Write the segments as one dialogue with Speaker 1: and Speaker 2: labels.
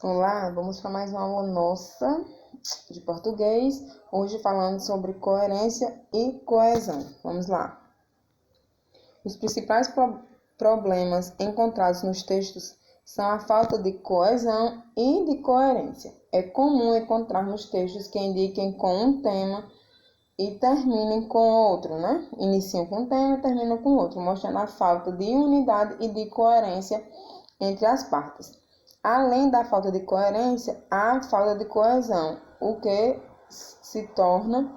Speaker 1: Olá, vamos para mais uma aula nossa de português, hoje falando sobre coerência e coesão. Vamos lá. Os principais problemas encontrados nos textos são a falta de coesão e de coerência. É comum encontrarmos textos que indiquem com um tema e terminem com outro, né? Iniciam com um tema e terminam com outro, mostrando a falta de unidade e de coerência entre as partes. Além da falta de coerência, há falta de coesão, o que se torna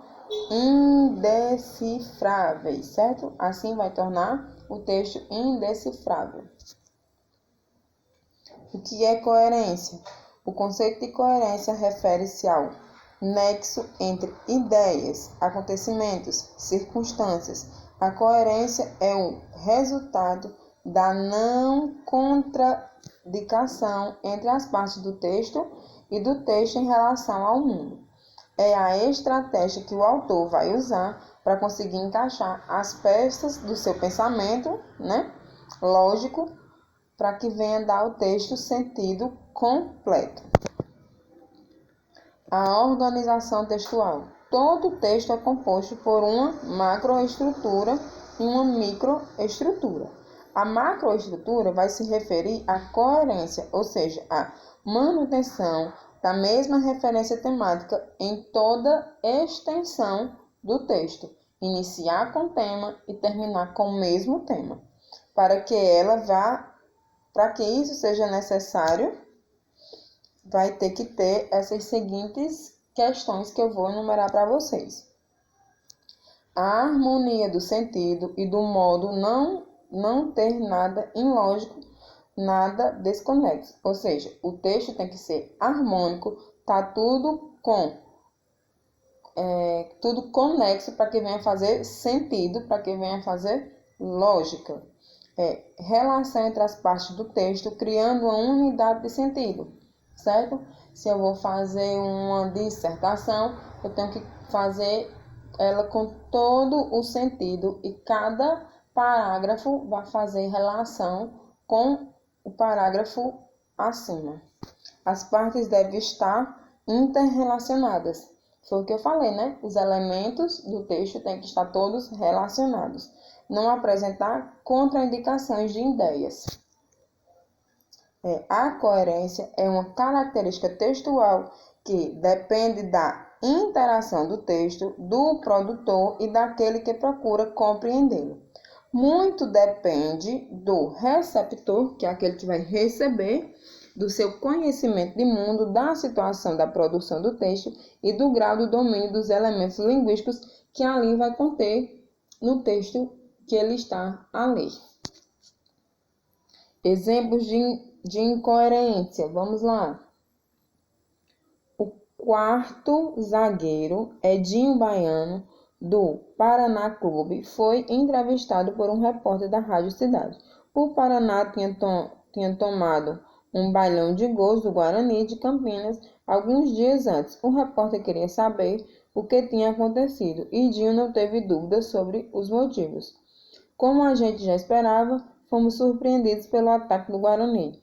Speaker 1: indecifráveis, certo? Assim vai tornar o texto indecifrável. O que é coerência? O conceito de coerência refere-se ao nexo entre ideias, acontecimentos, circunstâncias. A coerência é o resultado da não contradição entre as partes do texto e do texto em relação ao mundo. É a estratégia que o autor vai usar para conseguir encaixar as peças do seu pensamento, né, lógico, para que venha dar ao texto sentido completo. A organização textual. Todo texto é composto por uma macroestrutura e uma microestrutura. A macroestrutura vai se referir à coerência, ou seja, à manutenção da mesma referência temática em toda extensão do texto, iniciar com o tema e terminar com o mesmo tema. Para que isso seja necessário, vai ter que ter essas seguintes questões que eu vou enumerar para vocês. A harmonia do sentido e do modo não ter nada ilógico, nada desconexo. Ou seja, o texto tem que ser harmônico, tá tudo conexo para que venha fazer sentido, para que venha fazer lógica. Relação entre as partes do texto, criando uma unidade de sentido, certo? Se eu vou fazer uma dissertação, eu tenho que fazer ela com todo o sentido e cada parágrafo vai fazer relação com o parágrafo acima. As partes devem estar interrelacionadas. Foi o que eu falei, né? Os elementos do texto têm que estar todos relacionados. Não apresentar contraindicações de ideias. A coerência é uma característica textual que depende da interação do texto, do produtor e daquele que procura compreendê-lo. Muito depende do receptor, que é aquele que vai receber, do seu conhecimento de mundo, da situação da produção do texto e do grau do domínio dos elementos linguísticos que ali vai conter no texto que ele está a ler. Exemplos de incoerência, vamos lá. O quarto zagueiro, Edinho Baiano, do Paraná Clube, foi entrevistado por um repórter da Rádio Cidade. O Paraná tinha tomado um bailão de gols do Guarani de Campinas alguns dias antes. O repórter queria saber o que tinha acontecido e Dinho não teve dúvidas sobre os motivos. Como a gente já esperava, fomos surpreendidos pelo ataque do Guarani.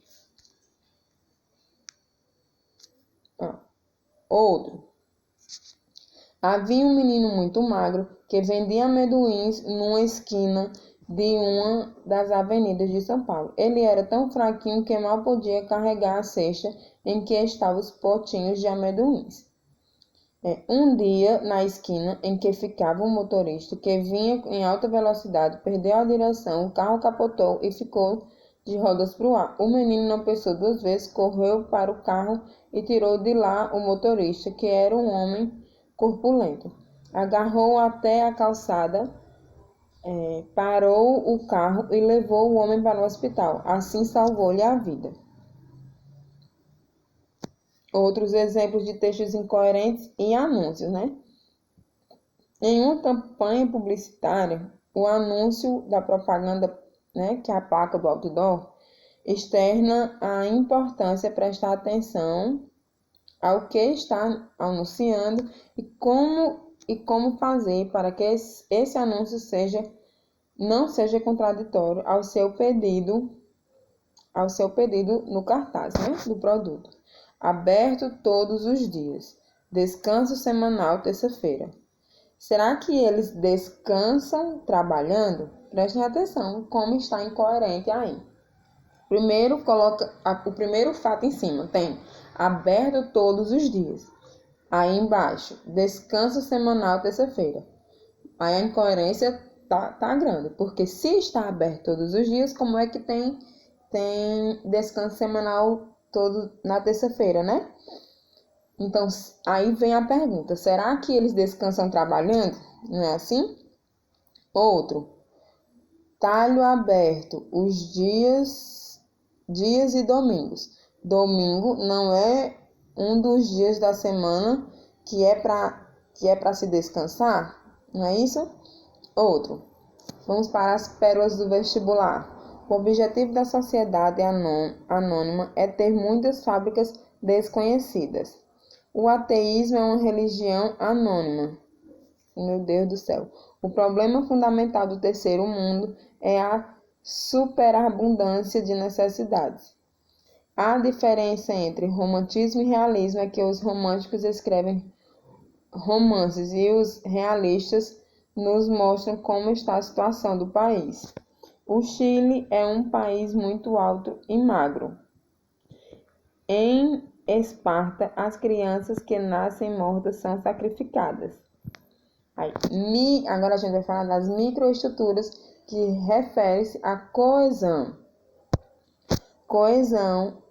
Speaker 1: Outro. Havia um menino muito magro que vendia amendoins numa esquina de uma das avenidas de São Paulo. Ele era tão fraquinho que mal podia carregar a cesta em que estavam os potinhos de amendoins. Um dia, na esquina em que ficava o motorista, que vinha em alta velocidade, perdeu a direção, o carro capotou e ficou de rodas para o ar. O menino não pensou duas vezes, correu para o carro e tirou de lá o motorista, que era um homem corpulento. Agarrou-o até a calçada, parou o carro e levou o homem para o hospital. Assim salvou-lhe a vida. Outros exemplos de textos incoerentes em anúncios, né? Em uma campanha publicitária, o anúncio da propaganda, né, que é a placa do outdoor, externa a importância de prestar atenção ao que está anunciando e como fazer para que esse anúncio não seja contraditório ao seu pedido no cartaz, né, do produto. aberto todos os dias. Descanso semanal, terça-feira. Será que eles descansam trabalhando? Prestem atenção como está incoerente aí. Primeiro, coloca o primeiro fato em cima. Tem aberto todos os dias. Aí embaixo, descanso semanal, terça-feira. Aí a incoerência tá grande. Porque se está aberto todos os dias, como é que tem descanso semanal todo na terça-feira, né? Então, aí vem a pergunta. Será que eles descansam trabalhando? Não é assim? Outro. Talho aberto os dias e domingos. Domingo não é um dos dias da semana que é para se descansar, não é isso? Outro. Vamos para as pérolas do vestibular. O objetivo da sociedade anônima é ter muitas fábricas desconhecidas. O ateísmo é uma religião anônima. Meu Deus do céu. O problema fundamental do terceiro mundo é a superabundância de necessidades. A diferença entre romantismo e realismo é que os românticos escrevem romances e os realistas nos mostram como está a situação do país. O Chile é um país muito alto e magro. Em Esparta, as crianças que nascem mortas são sacrificadas. Agora a gente vai falar das microestruturas que refere-se à coesão. Coesão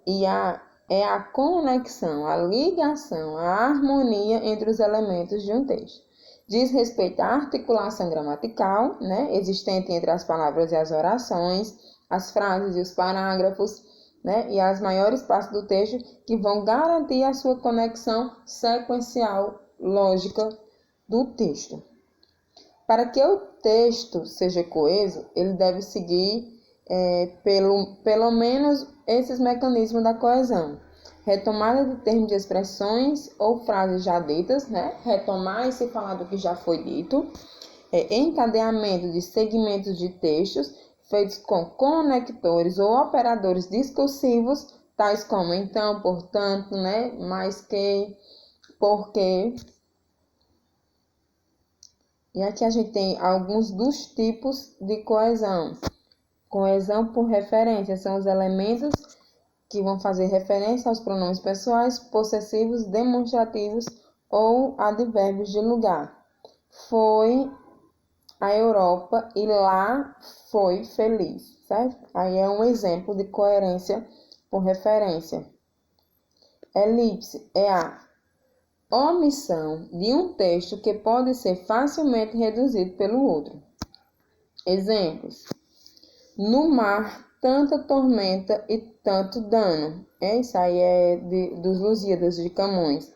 Speaker 1: é a conexão, a ligação, a harmonia entre os elementos de um texto. Diz respeito à articulação gramatical, né, existente entre as palavras e as orações, as frases e os parágrafos, né, e as maiores partes do texto que vão garantir a sua conexão sequencial lógica do texto. Para que o texto seja coeso, ele deve seguir pelo menos esses mecanismos da coesão. Retomada de termos de expressões ou frases já ditas, né? Retomar e se falar do que já foi dito. Encadeamento de segmentos de textos feitos com conectores ou operadores discursivos, tais como então, portanto, né? Mais que, porque. E aqui a gente tem alguns dos tipos de coesão. Coesão por referência são os elementos que vão fazer referência aos pronomes pessoais, possessivos, demonstrativos ou advérbios de lugar. Foi a Europa e lá foi feliz, certo? Aí é um exemplo de coerência por referência. Elipse é a omissão de um texto que pode ser facilmente reduzido pelo outro. Exemplos. No mar, tanta tormenta e tanto dano. Isso aí dos Lusíadas de Camões,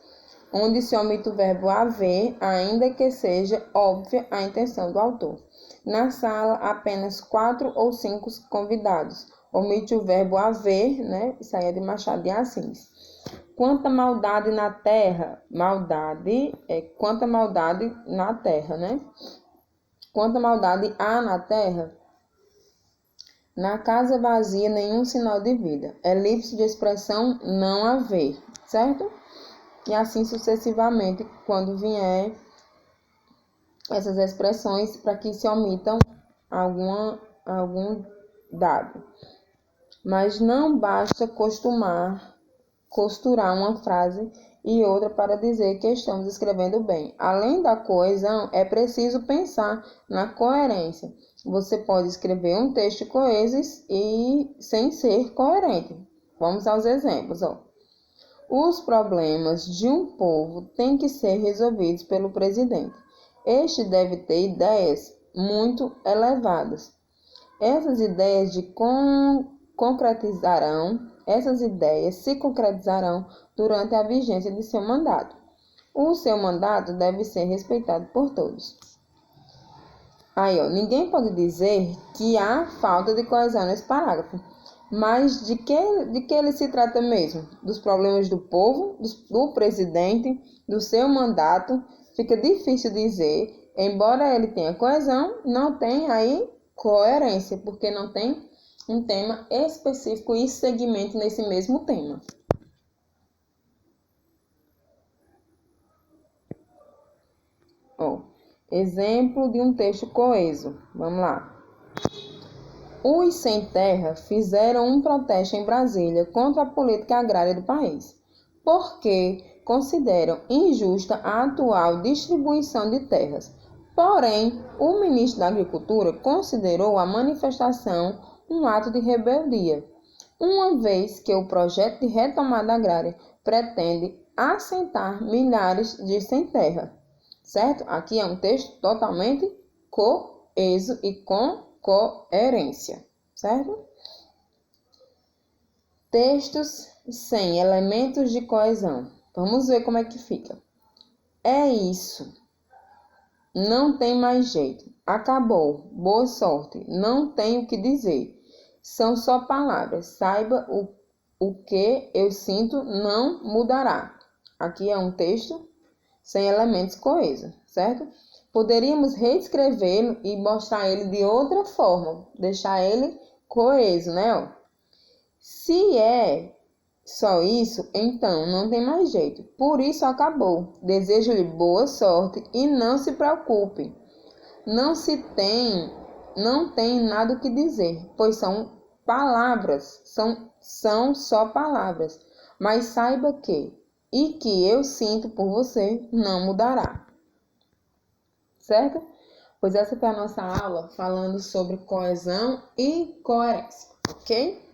Speaker 1: onde se omite o verbo haver, ainda que seja óbvia a intenção do autor. Na sala, apenas 4 ou 5 convidados. Omite o verbo haver, né? Isso aí é de Machado de Assis. Quanta maldade na terra. Quanta maldade na terra, né? Quanta maldade há na terra. Na casa vazia, nenhum sinal de vida. Elipse de expressão não haver, certo? E assim sucessivamente, quando vier essas expressões, para que se omitam algum dado. Mas não basta costurar uma frase e outra para dizer que estamos escrevendo bem. Além da coesão, é preciso pensar na coerência. Você pode escrever um texto coeso e sem ser coerente. Vamos aos exemplos. Os problemas de um povo têm que ser resolvidos pelo presidente. Este deve ter ideias muito elevadas. Essas ideias se concretizarão durante a vigência de seu mandato. O seu mandato deve ser respeitado por todos. Ninguém pode dizer que há falta de coesão nesse parágrafo. Mas de que ele se trata mesmo? Dos problemas do povo, do presidente, do seu mandato? Fica difícil dizer, embora ele tenha coesão, não tem aí coerência, porque não tem um tema específico e segmento nesse mesmo tema. Ó, exemplo de um texto coeso. Vamos lá. Os sem terra fizeram um protesto em Brasília contra a política agrária do país, porque consideram injusta a atual distribuição de terras. Porém, o ministro da Agricultura considerou a manifestação um ato de rebeldia, uma vez que o projeto de retomada agrária pretende assentar milhares de sem terra. Certo? Aqui é um texto totalmente coeso e com coerência, certo? Textos sem elementos de coesão. Vamos ver como é que fica. É isso. Não tem mais jeito. Acabou. Boa sorte. Não tenho o que dizer. São só palavras. Saiba o que eu sinto não mudará. Aqui é um texto sem elementos coesos, certo? Poderíamos reescrevê-lo e mostrar ele de outra forma, deixar ele coeso, né? Se é só isso, então não tem mais jeito. Por isso acabou. Desejo-lhe boa sorte e não se preocupe. Não tem nada o que dizer, pois são palavras, são só palavras. Mas saiba que eu sinto por você não mudará. Certo? Pois essa foi a nossa aula falando sobre coesão e coerência, ok?